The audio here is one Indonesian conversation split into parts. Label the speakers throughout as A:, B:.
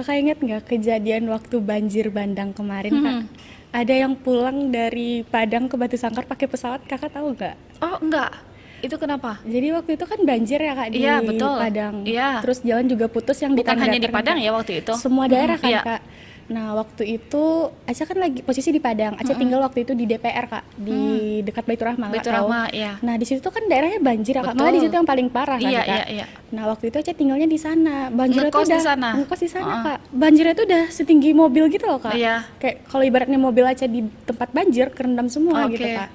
A: Kakak ingat nggak kejadian waktu banjir bandang kemarin, Kak?
B: Mhm.
A: Ada yang pulang dari Padang ke Batu Sangkar pakai pesawat, Kakak tahu nggak?
B: Oh, enggak. Itu kenapa?
A: Jadi waktu itu kan banjir ya, Kak,
B: Iya,
A: di
B: betul.
A: Padang.
B: Iya.
A: Terus jalan juga putus yang di
B: Bukan hanya di
A: Tanah Datar kan,
B: Padang
A: Kak?
B: ya waktu itu?
A: Semua
B: Mhm,
A: daerah kan,
B: iya.
A: Kak. Nah, waktu itu Aca kan lagi posisi di Padang. Aca
B: Mhm.
A: tinggal waktu itu di DPR, Kak, di
B: Hmm.
A: dekat Baitur Rahma, Kak,
B: Baitur
A: tahu?
B: Rahma, iya.
A: Nah, di situ tuh kan daerahnya banjir ya, Kak. Malah di situ
B: Betul.
A: yang paling parah kan,
B: Iya, iya,
A: Kak.
B: iya.
A: Nah, waktu itu Aca tinggalnya di sana. Banjirnya tuh
B: Ngekos di
A: udah
B: sana?
A: ngekos di sana,
B: Heeh.
A: Kak. Banjirnya tuh udah setinggi mobil gitu loh, Kak.
B: Iya.
A: Kayak kalau ibaratnya mobil Aca di tempat banjir, kerendam semua gitu,
B: Oke.
A: Kak.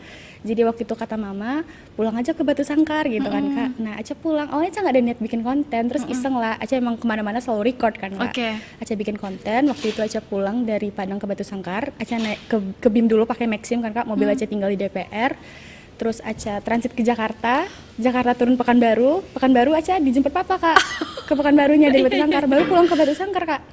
A: Jadi waktu itu kata mama, pulang aja ke Batu Sangkar gitu kan, Kak. Nah, Aca pulang, awalnya Aca nggak ada niat bikin konten, terus iseng lah. Aca emang kemana-mana selalu record kan, Kak.
B: Oke.
A: Aca bikin konten, waktu itu Aca pulang dari Padang ke Batu Sangkar. Aca naik ke BIM dulu pakai Maxim kan, Kak. Mobil Aca tinggal di DPR. Terus Aca transit ke Jakarta, Jakarta turun Pekanbaru, Pekanbaru Aca dijemput papa, Kak. Ke Pekanbarunya dari Batu Sangkar, baru pulang ke Batu Sangkar, Kak.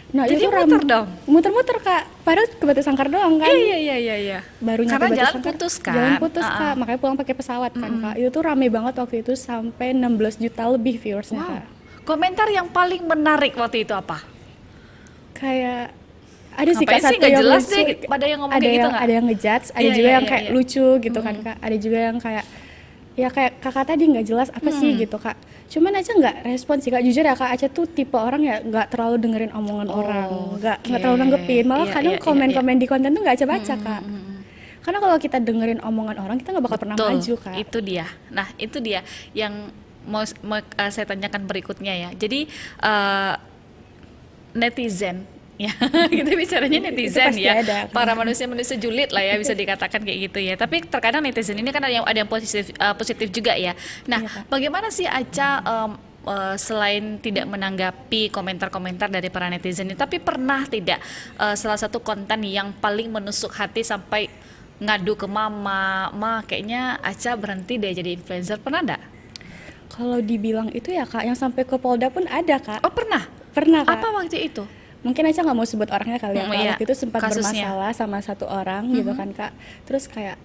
A: Nah,
B: Jadi
A: itu
B: muter dong?
A: muter-muter, Kak. Padahal ke Batu Sangkar doang kan.
B: Iya, iya, iya, iya.
A: Baru nyampe
B: Karena
A: Batu
B: jalan
A: Sangkar,
B: putus
A: jalan
B: kan?
A: putus,
B: Ah,
A: Kak.
B: ah.
A: Makanya pulang pakai pesawat kan, Kak. Itu tuh rame banget waktu itu sampai 16 juta lebih viewersnya,
B: Wow.
A: Kak.
B: Komentar yang paling menarik waktu itu apa?
A: Kayak ada sih, Kak,
B: Ngapain sih
A: satu
B: nggak
A: yang
B: jelas
A: lucu.
B: deh, ada yang ngomong kayak gitu nggak?
A: Ada yang ngejudge, ada
B: Iya,
A: juga
B: iya,
A: yang
B: iya,
A: kayak
B: iya.
A: lucu gitu kan, Kak. Ada juga yang kayak ya kayak kakak tadi nggak jelas apa sih gitu, Kak. Cuman aja nggak respon sih, Kak. Jujur ya, Kak, Aca tuh tipe orang ya nggak terlalu dengerin omongan orang, nggak
B: Oke.
A: terlalu nanggepin. Malah
B: Iya,
A: kadang
B: iya, iya, iya.
A: komen-komen di konten tuh nggak Aca baca, Kak. Karena kalau kita dengerin omongan orang, kita nggak bakal pernah
B: Betul,
A: maju, Kak.
B: itu dia. Nah, itu dia yang mau saya tanyakan berikutnya ya. Jadi netizen ya, kita bicaranya
A: Itu
B: netizen
A: pasti
B: ya,
A: ada, Kak.
B: para manusia-manusia julid lah ya, bisa dikatakan kayak gitu ya. Tapi terkadang netizen ini kan ada yang positif juga ya. Nah,
A: Iya, Kak.
B: bagaimana sih Aca selain tidak menanggapi komentar-komentar dari para netizen ini, tapi pernah tidak salah satu konten yang paling menusuk hati sampai ngadu ke mama, ma kayaknya Aca berhenti deh jadi influencer, pernah enggak?
A: Kalau dibilang itu ya, Kak, yang sampai ke Polda pun ada, Kak.
B: Oh, pernah?
A: Pernah, Kak.
B: Apa waktu itu?
A: Mungkin aja nggak mau sebut orangnya kali ya, Kak.
B: Iya,
A: Waktu itu sempat
B: kasusnya.
A: bermasalah sama satu orang gitu kan, Kak. Terus kayak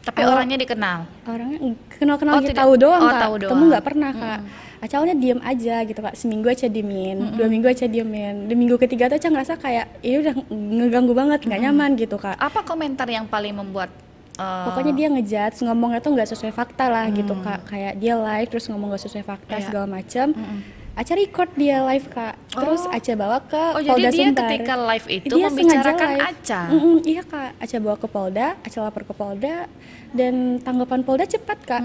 B: Tapi orangnya dikenal.
A: orangnya kenal-kenal
B: Oh,
A: gitu,
B: tidak.
A: tahu doang,
B: Oh,
A: Kak.
B: tahu
A: Ketemu
B: doang.
A: nggak pernah, Kak. Aca awalnya diem aja gitu, Kak. Seminggu aja diemin, 2 minggu aja diemin. Di minggu ketiga tuh Aca ngerasa kayak ini udah ngeganggu banget, nggak nyaman gitu, Kak.
B: Apa komentar yang paling membuat
A: Pokoknya dia ngejudge, ngomongnya tuh nggak sesuai fakta lah gitu, Kak. Kayak dia live terus ngomong nggak sesuai fakta
B: Iya.
A: segala macam. Aca record dia live, Kak. Terus
B: Oh.
A: Aca bawa ke
B: Oh, jadi
A: Polda
B: dia
A: Sumbar.
B: ketika live itu
A: Dia sengaja
B: membicarakan
A: live.
B: Aca?
A: Iya, Kak. Aca bawa ke Polda, Aca lapor ke Polda, dan tanggapan Polda cepat, Kak.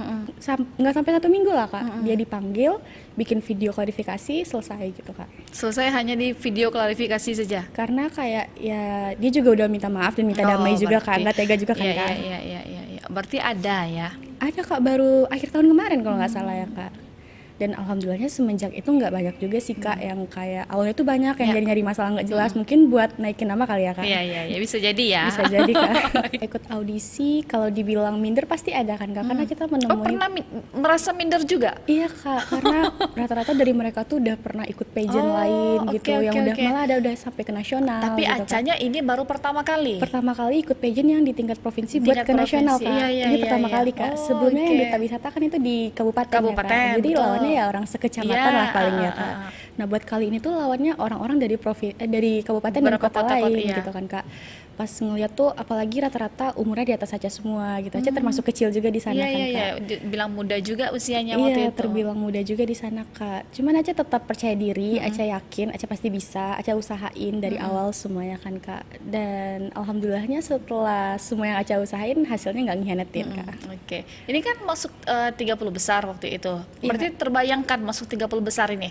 A: Nggak sampai 1 minggu lah, Kak. Dia dipanggil, bikin video klarifikasi, selesai gitu, Kak.
B: Selesai hanya di video klarifikasi saja.
A: Karena kayak ya dia juga udah minta maaf dan minta damai juga, Kak. Nggak tega juga kan,
B: Iya,
A: Kak.
B: iya, iya, iya, iya. Berarti ada ya.
A: Ada, Kak, baru akhir tahun kemarin kalau nggak salah ya, Kak. Dan alhamdulillahnya semenjak itu nggak banyak juga sih, Kak, yang kayak awalnya tuh banyak yang
B: Ya.
A: nyari masalah nggak jelas, mungkin buat naikin nama kali ya, Kak.
B: Iya, iya, iya, bisa jadi ya.
A: Bisa jadi, Kak. Ikut audisi, kalau dibilang minder pasti ada kan, Kak, karena kita
B: Oh,
A: menemui.
B: pernah merasa minder juga?
A: Iya, Kak, karena rata-rata dari mereka tuh udah pernah ikut pageant
B: Oh,
A: lain
B: oke,
A: gitu, yang
B: oke,
A: udah
B: oke.
A: malah udah sampai ke nasional
B: Tapi
A: gitu, Kak.
B: Acanya ini baru pertama kali.
A: Pertama kali ikut pageant yang di tingkat provinsi buat
B: Tingkat
A: ke nasional,
B: provinsi,
A: Kak.
B: iya, iya,
A: Ini
B: iya,
A: pertama
B: iya.
A: kali, Kak.
B: Oh,
A: Sebelumnya yang
B: oke.
A: Duta Wisata kan itu di kabupaten, ya,
B: Kabupaten,
A: Kak. Jadi
B: betul.
A: lawannya ya orang sekecamatan
B: Iya,
A: lah paling ya,
B: ah,
A: Kak.
B: ah, ah.
A: Nah, buat kali ini tuh lawannya orang-orang dari dari kabupaten dan
B: Beberapa
A: kota
B: kota-kota,
A: lain
B: iya.
A: gitu kan, Kak. Pas ngeliat tuh apalagi rata-rata umurnya di atas aja semua gitu. Aja termasuk kecil juga di sana
B: Iya,
A: kan,
B: iya, iya.
A: Kak.
B: Bilang muda juga usianya waktu
A: Iya,
B: itu.
A: terbilang muda juga di sana, Kak. Cuman Aca tetap percaya diri, Aca yakin, Aca pasti bisa, Aca usahain dari awal semuanya kan, Kak. Dan alhamdulillahnya setelah semua yang Aca usahain, hasilnya nggak ngianatin, Kak.
B: Oke. Ini kan masuk 30 besar waktu itu.
A: Iya,
B: Berarti terbayangkan masuk 30 besar ini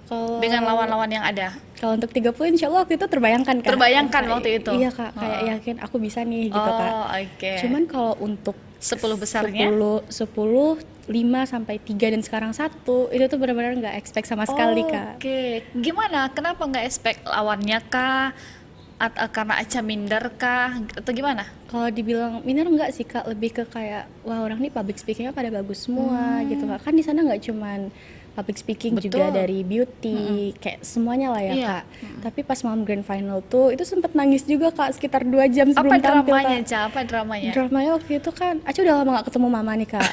A: Kalau
B: dengan lawan-lawan yang ada.
A: kalau untuk 30 insya Allah waktu itu terbayangkan, Kak.
B: Terbayangkan
A: Kayak-
B: waktu itu?
A: Iya, Kak, kayak yakin aku bisa nih gitu, Kak.
B: Oh, oke.
A: Cuman kalau untuk
B: 10 besarnya?
A: 10, 5 sampai 3 dan sekarang 1 itu tuh benar-benar nggak expect sama sekali, Kak.
B: Oke. Gimana? Kenapa nggak expect lawannya kah? Karena Aca minder kah? Atau gimana?
A: Kalau dibilang minor enggak sih, Kak, lebih ke kayak wah orang nih public speakingnya pada bagus semua gitu, Kak. Kan di sana nggak cuman public speaking
B: Betul.
A: juga dari beauty, kayak semuanya lah ya
B: Iya.
A: Kak. Tapi pas malam grand final tuh itu sempet nangis juga Kak, sekitar 2 jam
B: Apa
A: sebelum tampil
B: dramanya,
A: Kak.
B: Ca? Apa dramanya?
A: Dramanya waktu itu kan, Aca udah lama gak ketemu mama nih Kak.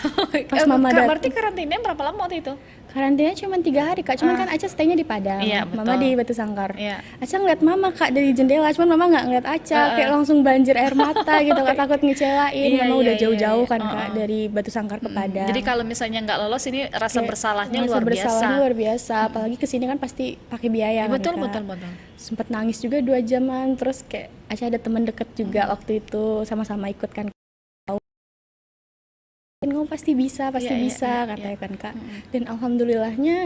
A: Pas
B: Eh,
A: mama
B: Kak, berarti
A: datang,
B: karantina berapa lama waktu itu?
A: karantina cuma 3 hari Kak, cuman kan Aca stay-nya di Padang,
B: Iya,
A: mama
B: betul.
A: di Batu Sangkar.
B: Iya.
A: Aca ngeliat mama Kak dari jendela, cuman mama nggak ngeliat Aca, kayak langsung banjir air mata gitu Kak, takut ngecewain.
B: Iya,
A: Mama
B: iya,
A: udah
B: iya,
A: jauh-jauh
B: iya.
A: kan Kak, dari Batu Sangkar ke Padang.
B: Jadi kalau misalnya nggak lolos ini rasa
A: Kayak
B: bersalahnya
A: rasa
B: luar biasa.
A: bersalahnya luar biasa, apalagi kesini kan pasti pakai biaya kan
B: Betul,
A: Kak.
B: betul, betul.
A: Sempet nangis juga 2 jaman, terus kayak Aca ada temen deket juga waktu itu, sama-sama ikut kan. Kamu pasti bisa,
B: Iya, iya, iya,
A: katanya
B: iya.
A: kan Kak. Dan alhamdulillahnya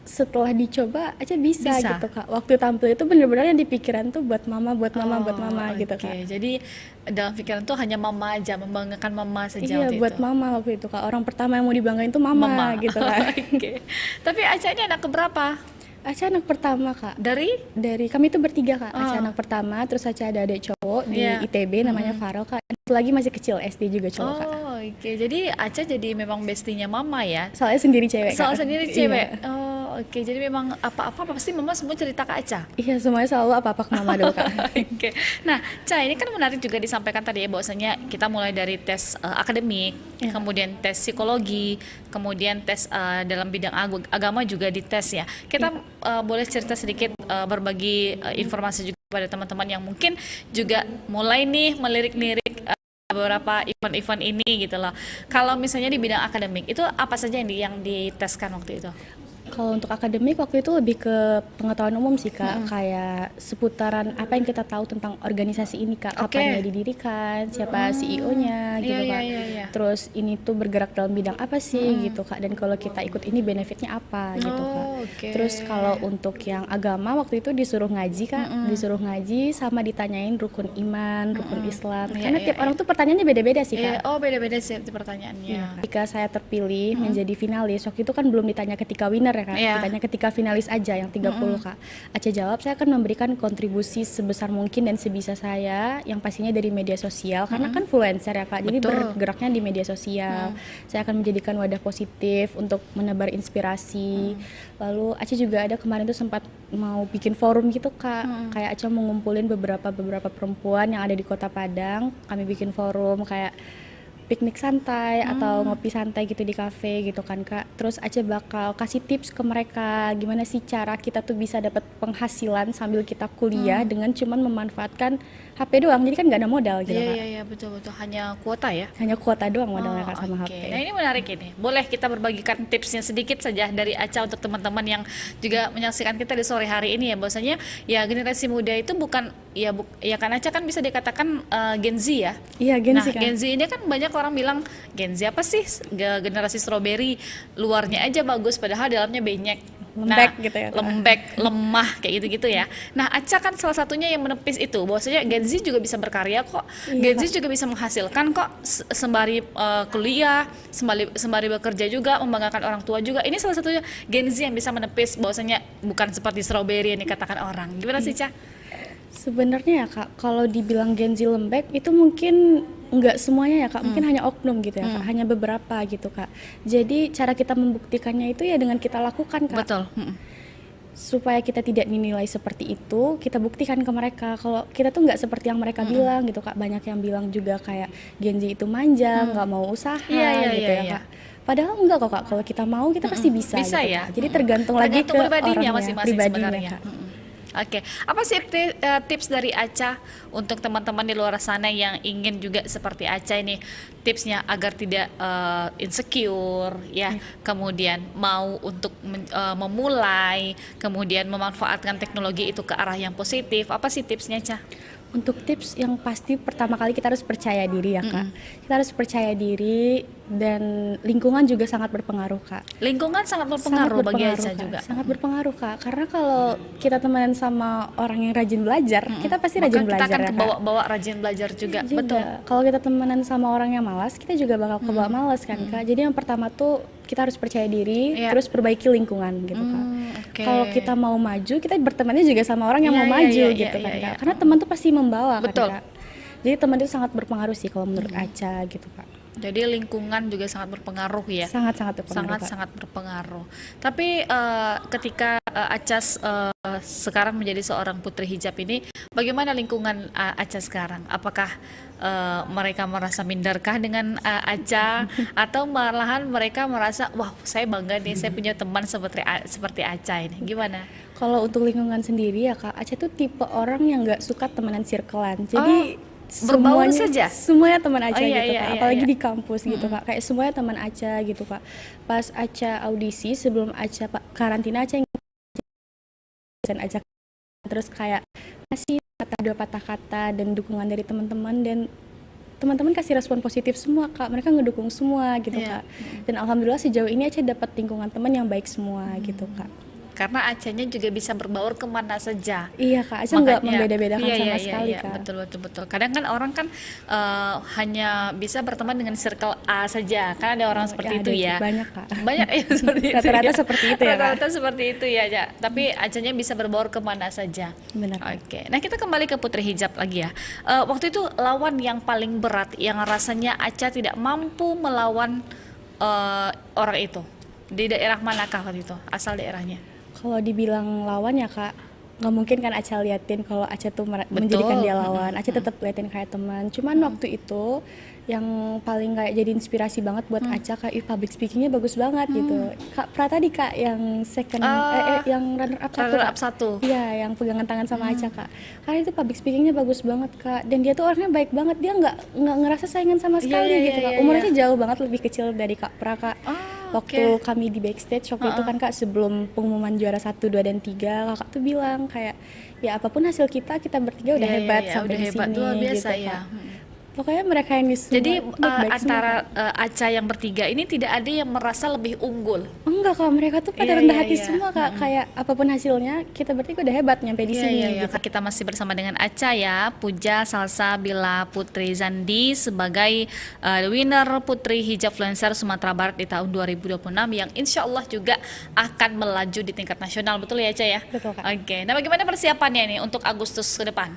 A: setelah dicoba Aca bisa,
B: Bisa.
A: gitu Kak. Waktu tampil itu bener-bener yang dipikiran tuh buat mama, buat mama gitu
B: Oke,
A: Kak.
B: jadi dalam pikiran tuh hanya mama aja, membanggakan mama saja
A: Iya,
B: waktu
A: buat
B: itu.
A: mama waktu itu Kak. Orang pertama yang mau dibanggain tuh mama, gitu Kak.
B: Oke. Tapi Aca ini anak keberapa?
A: Aca anak pertama Kak.
B: Dari
A: Kami itu bertiga Kak. Aca anak pertama, terus Aca ada adik cowok di
B: Iya.
A: ITB namanya Farel Kak. Satu lagi masih kecil, SD juga cowok Kak.
B: oke. Jadi Aca jadi memang bestinya mama ya.
A: Soalnya sendiri cewek Kak.
B: Soal sendiri
A: Iya.
B: cewek. Oke. Jadi memang apa-apa pasti mama semua cerita ke Aca.
A: Iya, semuanya selalu apa-apa ke mama dulu Kak.
B: Oke. Nah, Ca, ini kan menarik juga disampaikan tadi ya bahwasanya kita mulai dari tes akademik, kemudian tes psikologi, kemudian tes dalam bidang agama juga dites ya. Kita boleh cerita sedikit berbagi informasi juga pada teman-teman yang mungkin juga mulai nih melirik-lirik beberapa event-event ini gitu loh. Kalau misalnya di bidang akademik itu apa saja yang diteskan waktu itu?
A: Kalau untuk akademik waktu itu lebih ke pengetahuan umum sih Kak, kayak seputaran apa yang kita tahu tentang organisasi ini Kak,
B: Oke.
A: kapan dia didirikan, siapa CEO-nya gitu
B: Iya,
A: Kak.
B: iya, iya.
A: Terus ini tuh bergerak dalam bidang apa sih gitu Kak, dan kalau kita ikut ini benefitnya apa gitu Kak.
B: Oke.
A: Terus kalau untuk yang agama waktu itu disuruh ngaji Kak, disuruh ngaji sama ditanyain rukun iman, rukun Islam.
B: Iya,
A: Karena
B: iya,
A: tiap orang tuh pertanyaannya beda-beda sih Kak.
B: Beda-beda sih pertanyaannya.
A: Ketika saya terpilih menjadi finalis, waktu itu kan belum ditanya ketika winner ya Kak,
B: Iya.
A: ditanya ketika finalis aja yang 30 Kak. Aca jawab, saya akan memberikan kontribusi sebesar mungkin dan sebisa saya, yang pastinya dari media sosial, karena kan influencer ya Kak, jadi
B: Betul.
A: bergeraknya di media sosial. Saya akan menjadikan wadah positif untuk menebar inspirasi. Lalu Aca juga ada kemarin tuh sempat mau bikin forum gitu Kak, kayak Aca mau ngumpulin beberapa perempuan yang ada di Kota Padang, kami bikin forum kayak piknik santai atau ngopi santai gitu di kafe gitu kan Kak. Terus Aca bakal kasih tips ke mereka gimana sih cara kita tuh bisa dapat penghasilan sambil kita kuliah dengan cuman memanfaatkan HP doang. Jadi kan nggak ada modal gitu Kak.
B: Iya, betul, hanya kuota ya.
A: Hanya kuota doang modalnya Kak sama
B: Oke.
A: HP.
B: Nah, ini menarik ini. Boleh kita berbagikan tipsnya sedikit saja dari Aca untuk teman-teman yang juga menyaksikan kita di sore hari ini ya. Bahwasanya ya generasi muda itu bukan ya kan Aca kan bisa dikatakan Gen Z ya.
A: Iya, Gen
B: Nah,
A: Z kan.
B: Gen Z ini kan banyak orang bilang Gen Z apa sih? Generasi strawberry, luarnya aja bagus padahal dalamnya benyek.
A: Lembek gitu ya, Kak.
B: Lembek, lemah kayak gitu-gitu ya. Nah, Aca kan salah satunya yang menepis itu. Bahwasanya Gen Z juga bisa berkarya kok.
A: Iya,
B: Gen Z juga bisa menghasilkan kok sembari kuliah, sembari bekerja juga, membanggakan orang tua juga. Ini salah satunya Gen Z yang bisa menepis bahwasanya bukan seperti strawberry yang dikatakan orang. Gimana sih, Ca?
A: Sebenarnya ya Kak, kalau dibilang Gen Z lembek itu mungkin nggak semuanya ya Kak, mungkin hanya oknum gitu ya Kak, hanya beberapa gitu Kak. Jadi cara kita membuktikannya itu ya dengan kita lakukan Kak.
B: Betul.
A: Supaya kita tidak dinilai seperti itu, kita buktikan ke mereka kalau kita tuh nggak seperti yang mereka bilang gitu Kak. Banyak yang bilang juga kayak Gen Z itu manja, nggak mau usaha
B: Iya,
A: gitu
B: iya,
A: ya
B: iya.
A: Kak. Padahal enggak kok Kak, kalau kita mau kita pasti bisa
B: Bisa
A: gitu,
B: ya.
A: Kak. Jadi tergantung lagi ke
B: pribadinya
A: orangnya,
B: masing-masing
A: pribadinya
B: sebenarnya.
A: Kak.
B: Oke, apa sih tips dari Aca untuk teman-teman di luar sana yang ingin juga seperti Aca ini, tipsnya agar tidak insecure ya, kemudian mau untuk memulai, kemudian memanfaatkan teknologi itu ke arah yang positif. Apa sih tipsnya, Ca?
A: Untuk tips yang pasti pertama kali kita harus percaya diri ya Kak. Kita harus percaya diri dan lingkungan juga sangat berpengaruh Kak.
B: Lingkungan sangat berpengaruh bagi Aca
A: Kak.
B: juga.
A: Sangat berpengaruh Kak. Karena kalau kita temenan sama orang yang rajin belajar, kita pasti rajin
B: Maka kita
A: belajar
B: akan
A: ya Kak.
B: kebawa-bawa rajin belajar juga.
A: Juga,
B: Betul.
A: kalau kita temenan sama orang yang malas, kita juga bakal kebawa malas kan Kak. Jadi yang pertama tuh kita harus percaya diri,
B: Iya.
A: terus perbaiki lingkungan gitu Kak.
B: Oke.
A: Kalau kita mau maju, kita bertemannya juga sama orang yang
B: Iya,
A: mau
B: iya,
A: maju
B: iya,
A: gitu
B: iya,
A: kan
B: iya,
A: Kak.
B: iya.
A: Karena teman tuh pasti membawa
B: Betul.
A: kan Kak. Jadi teman itu sangat berpengaruh sih kalau menurut Aca gitu Kak.
B: Jadi lingkungan juga sangat berpengaruh ya.
A: Sangat-sangat berpengaruh, Kak.
B: Sangat-sangat berpengaruh. Tapi ketika Aca sekarang menjadi seorang putri hijab ini, bagaimana lingkungan Aca sekarang? Apakah mereka merasa minderkah dengan Aca atau malahan mereka merasa, wah saya bangga nih, saya punya teman seperti Aca ini. Gimana?
A: Kalau untuk lingkungan sendiri ya Kak, Aca tuh tipe orang yang nggak suka temenan circlean. Jadi
B: berbaur saja?
A: Semuanya teman Aca
B: Iya,
A: gitu
B: iya,
A: Kak.
B: iya,
A: Apalagi
B: iya.
A: di kampus gitu Kak. Kayak semuanya teman Aca gitu Kak. Pas Aca audisi sebelum Aca karantina, Aca dan Aca terus kayak kasih dua patah kata dan dukungan dari teman-teman, dan teman-teman kasih respon positif semua Kak. Mereka ngedukung semua gitu
B: Iya.
A: Kak. Dan alhamdulillah sejauh ini Aca dapat lingkungan teman yang baik semua gitu Kak.
B: Karena Acanya juga bisa berbaur kemana saja.
A: Iya Kak, Aca nggak
B: Makanya,
A: membeda-bedakan
B: iya,
A: sama
B: iya,
A: sekali
B: iya,
A: Kak.
B: betul. Kadang kan orang kan hanya bisa berteman dengan circle A saja. Kan ada orang seperti itu ya.
A: Banyak Kak.
B: Banyak ya seperti itu.
A: Rata-rata
B: ya.
A: seperti itu ya, Kak.
B: Rata-rata seperti itu ya, Ja. Tapi Acanya bisa berbaur kemana saja.
A: Benar, Kak.
B: Oke. Nah, kita kembali ke Putri Hijab lagi ya. Waktu itu lawan yang paling berat yang rasanya Aca tidak mampu melawan orang itu. Di daerah manakah waktu itu? Asal daerahnya?
A: Kalau dibilang lawan ya Kak, nggak mungkin kan Aca liatin kalau Aca tuh menjadikan dia lawan. Aca tetap liatin kayak teman. Cuman waktu itu yang paling kayak jadi inspirasi banget buat Aca, kayak public speakingnya bagus banget gitu. Kak Pra tadi Kak yang second, yang runner up satu
B: Runner
A: Kak.
B: up satu.
A: Iya, yang pegangan tangan sama Aca Kak. Karena itu public speakingnya bagus banget Kak. Dan dia tuh orangnya baik banget. Dia nggak ngerasa saingan sama sekali
B: iya,
A: gitu
B: iya,
A: Kak.
B: iya,
A: Umurnya jauh banget lebih kecil dari Kak Pra Kak. Waktu
B: Oke.
A: kami di backstage waktu itu kan Kak, sebelum pengumuman juara 1, 2, dan 3, Kakak tuh bilang kayak ya apapun hasil kita bertiga udah
B: Iya,
A: hebat
B: iya,
A: sampai
B: udah
A: di
B: hebat,
A: sini
B: luar biasa
A: gitu
B: ya.
A: Kak. Pokoknya mereka yang di semua
B: Jadi
A: baik-baik semua,
B: antara
A: Kak.
B: Aca yang bertiga ini tidak ada yang merasa lebih unggul.
A: Enggak Kak, mereka tuh pada
B: Iya,
A: rendah
B: iya,
A: hati
B: iya.
A: semua Kak. Kayak apapun hasilnya kita bertiga udah hebat nyampe di sini
B: Iya.
A: gitu.
B: Kita masih bersama dengan Aca ya, Puja Salsabila Putri Zandi sebagai winner Putri Hijab Influencer Sumatera Barat di tahun 2026 yang insya Allah juga akan melaju di tingkat nasional, betul ya Aca ya?
A: Betul, Kak.
B: Oke, nah bagaimana persiapannya nih untuk Agustus ke depan?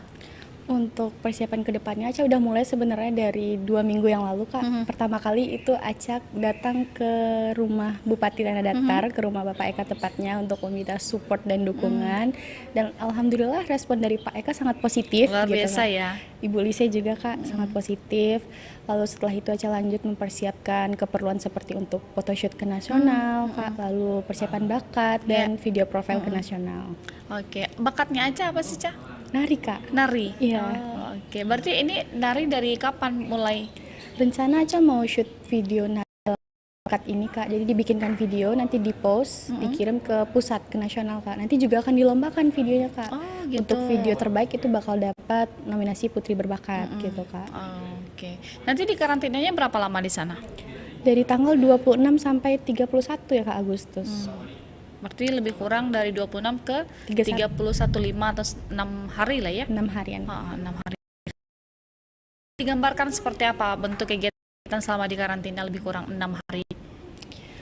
A: Untuk persiapan kedepannya Aca udah mulai sebenarnya dari 2 minggu yang lalu Kak. Pertama kali itu Aca datang ke rumah Bupati Tanah Datar, ke rumah Bapak Eka tepatnya, untuk meminta support dan dukungan. Dan alhamdulillah respon dari Pak Eka sangat positif.
B: Luar
A: gitu,
B: biasa
A: Kak.
B: ya.
A: Ibu Lise juga Kak sangat positif. Lalu setelah itu Aca lanjut mempersiapkan keperluan seperti untuk photoshoot ke nasional Kak, lalu persiapan bakat dan video profil ke nasional.
B: Oke, bakatnya Aca apa sih Ca?
A: Nari Kak.
B: Nari?
A: Iya.
B: Oh, oke, berarti ini nari dari kapan mulai?
A: Rencana Aca mau shoot video bakat ini Kak, jadi dibikinkan video, nanti dipost, dikirim ke pusat, ke nasional Kak. Nanti juga akan dilombakan videonya Kak.
B: Oh, gitu.
A: Untuk video terbaik itu bakal dapat nominasi Putri Berbakat gitu Kak.
B: Oh, oke. Nanti di karantinanya berapa lama di sana?
A: Dari tanggal 26 sampai 31 ya Kak Agustus.
B: Berarti lebih kurang dari 26 ke 31 5 atau 6 hari lah ya?
A: 6 harian.
B: 6 hari. Digambarkan seperti apa bentuk kegiatan selama di karantina lebih kurang 6 hari?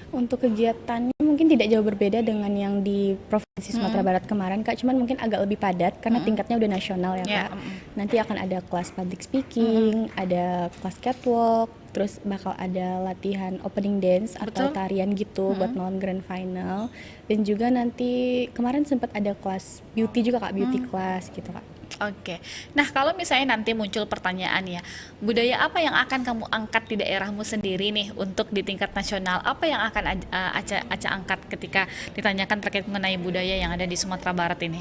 A: Untuk kegiatannya mungkin tidak jauh berbeda dengan yang di Provinsi Sumatera Barat kemarin Kak, cuman mungkin agak lebih padat karena tingkatnya udah nasional ya Kak. Nanti akan ada kelas public speaking, ada kelas catwalk, terus bakal ada latihan opening dance atau tarian gitu buat malam grand final. Dan juga nanti kemarin sempat ada kelas beauty juga Kak, beauty class gitu Kak.
B: Oke. Nah, kalau misalnya nanti muncul pertanyaan ya, budaya apa yang akan kamu angkat di daerahmu sendiri nih untuk di tingkat nasional? Apa yang akan Aca angkat ketika ditanyakan terkait mengenai budaya yang ada di Sumatera Barat ini?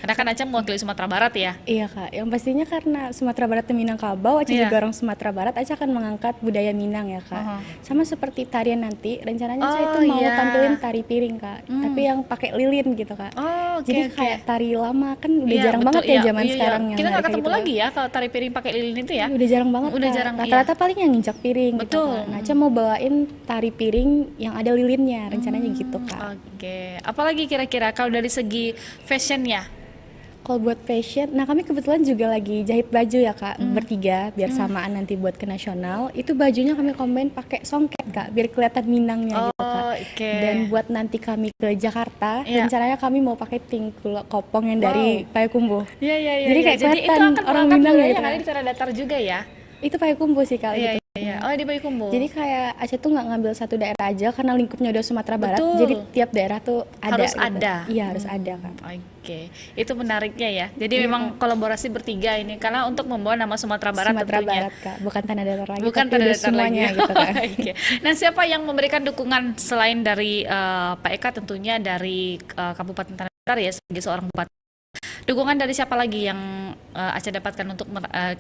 B: Karena kan Aca mewakili Sumatera Barat ya.
A: Iya Kak, yang pastinya karena Sumatera Barat dan Minangkabau, Aca juga orang Sumatera Barat, Aca akan mengangkat budaya Minang ya Kak. Sama seperti tarian nanti, rencananya saya itu mau tampilin tari piring Kak, tapi yang pakai lilin gitu Kak. Jadi kayak tari lama kan udah jarang banget ya zaman sekarang.
B: Kita nggak ketemu lagi ya kalau tari piring pakai lilin itu ya.
A: Udah jarang banget
B: Udah
A: Kak.
B: jarang,
A: Rata-rata paling yang nginjak piring gitu
B: Betul.
A: Kak. Nah, Aca mau bawain tari piring yang ada lilinnya, rencananya gitu Kak.
B: Oke. Apalagi kira-kira kalau dari segi fashionnya?
A: Kalau buat fashion, nah kami kebetulan juga lagi jahit baju ya Kak, bertiga biar samaan nanti buat ke nasional. Itu bajunya kami combine pakai songket Kak, biar kelihatan Minangnya gitu Kak. Dan buat nanti kami ke Jakarta, rencananya kami mau pakai tingkul kopong yang dari Payakumbuh.
B: Iya.
A: Jadi kayak
B: Jadi itu
A: kelihatan
B: akan
A: orang
B: mengangkat
A: Minang
B: budaya
A: ya
B: yang ada di Tanah Datar juga ya.
A: Itu Payakumbuh sih Kak gitu.
B: Ya. Oh, di Payakumbuh.
A: Jadi kayak Aceh tuh nggak ngambil satu daerah aja karena lingkupnya udah Sumatera Barat.
B: Betul.
A: Jadi tiap daerah tuh ada
B: Harus
A: gitu.
B: ada.
A: Iya, harus ada, Kak.
B: Oke, itu menariknya ya. Jadi
A: Iya,
B: memang kolaborasi bertiga ini karena untuk membawa nama Sumatera Barat
A: Sumatera
B: tentunya.
A: Barat, Kak. Bukan tanah datar lagi,
B: Bukan
A: tapi
B: tanah
A: udah
B: datar
A: semuanya
B: lagi.
A: gitu, Kak.
B: Oke. Nah, siapa yang memberikan dukungan selain dari Pak Eka tentunya dari Kabupaten Tanah Datar ya sebagai seorang bupati. Dukungan dari siapa lagi yang Aceh dapatkan untuk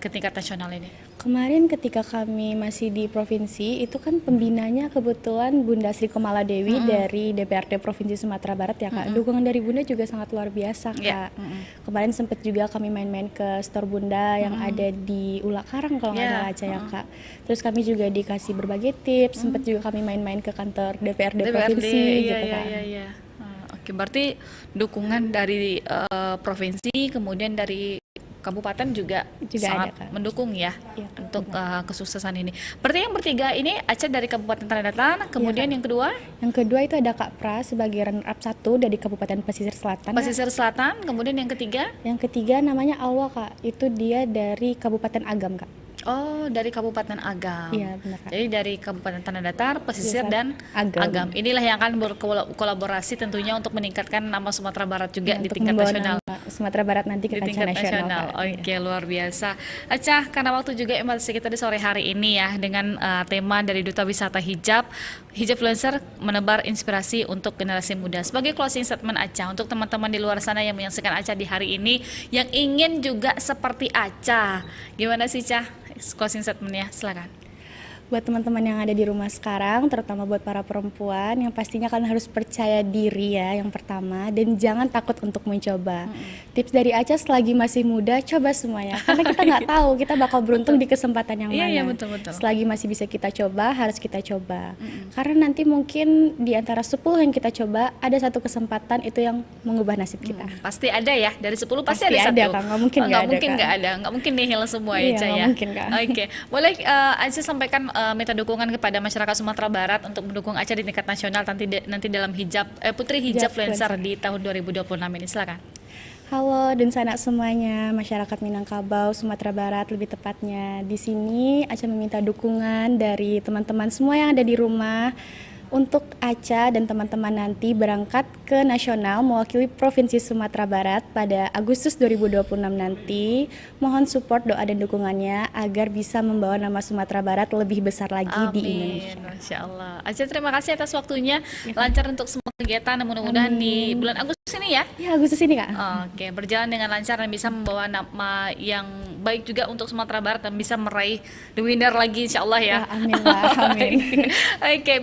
B: ke tingkat nasional ini?
A: Kemarin ketika kami masih di provinsi, itu kan pembinanya kebetulan Bunda Sri Komala Dewi dari DPRD Provinsi Sumatera Barat ya, Kak. Dukungan dari Bunda juga sangat luar biasa, Kak.
B: Ya.
A: Kemarin sempat juga kami main-main ke store Bunda yang ada di Ulak Karang kalau nggak
B: Ya.
A: salah Aceh ya, Kak. Terus kami juga dikasih berbagai tips, sempat juga kami main-main ke kantor DPRD Provinsi
B: iya,
A: gitu,
B: iya,
A: Kak.
B: iya. Oke, berarti dukungan dari provinsi, kemudian dari kabupaten juga sangat
A: ada, Kak.
B: mendukung ya
A: Iya, Kak,
B: untuk kesuksesan ini. Berarti yang bertiga ini Aceh dari Kabupaten Tanah Datar, kemudian yang kedua
A: Yang kedua itu ada Kak Pra sebagai runner up 1 dari Kabupaten Pesisir Selatan. Kak.
B: Pesisir Selatan, kemudian yang ketiga
A: Yang ketiga namanya Alwa, Kak. Itu dia dari Kabupaten Agam, Kak.
B: oh dari Kabupaten Agam.
A: Iya, benar, Kak.
B: Jadi dari Kabupaten Tanah Datar, Pesisir
A: Pesisir,
B: dan
A: Agam.
B: Agam. Inilah yang akan berkolaborasi tentunya untuk meningkatkan nama Sumatera Barat juga di
A: Untuk
B: tingkat
A: membawa
B: nasional.
A: nama Sumatera Barat nanti ke
B: Di
A: kancah
B: tingkat
A: nasional,
B: nasional.
A: Kak.
B: Oke, luar biasa. Acah, karena waktu juga masih kita di sore hari ini ya dengan tema dari Duta Wisata Hijab, Hijabfluencer menebar inspirasi untuk generasi muda. Sebagai closing statement Acah untuk teman-teman di luar sana yang menyaksikan Acah di hari ini yang ingin juga seperti Acah. Gimana sih, Cah? Closing statementnya, silakan.
A: Buat teman-teman yang ada di rumah sekarang, terutama buat para perempuan, yang pastinya kalian harus percaya diri ya, yang pertama, dan jangan takut untuk mencoba. Tips dari Aca selagi masih muda, coba semuanya. Karena kita nggak tahu kita bakal beruntung di kesempatan yang mana.
B: Iya, betul.
A: Selagi masih bisa kita coba, harus kita coba. Karena nanti mungkin di antara 10 yang kita coba, ada satu kesempatan itu yang mengubah nasib kita.
B: Pasti ada ya, dari 10 pasti ada
A: ada,
B: satu.
A: Kak. Nggak mungkin nggak ada, Kak.
B: Nggak mungkin nihil semua
A: Iya,
B: ya, Cah
A: nggak
B: ya.
A: mungkin, Kak.
B: Oke, boleh Aca sampaikan minta dukungan kepada masyarakat Sumatera Barat untuk mendukung Aceh di tingkat nasional nanti dalam Putri Hijabfluencer di tahun 2026 ini, silakan.
A: Halo dan sanak semuanya, masyarakat Minangkabau, Sumatera Barat lebih tepatnya. Di sini Aca meminta dukungan dari teman-teman semua yang ada di rumah untuk Aca dan teman-teman nanti berangkat ke nasional mewakili Provinsi Sumatera Barat pada Agustus 2026 nanti. Mohon support doa dan dukungannya agar bisa membawa nama Sumatera Barat lebih besar lagi di Indonesia.
B: Masya Allah. Aca terima kasih atas waktunya, lancar untuk semua kegiatan, mudah-mudahan di bulan Agustus ini ya.
A: Ya, Agustus ini, Kak.
B: Oke, berjalan dengan lancar dan bisa membawa nama yang baik juga untuk Sumatera Barat dan bisa meraih the winner lagi insya Allah ya.
A: Amin lah, amin.
B: Oke.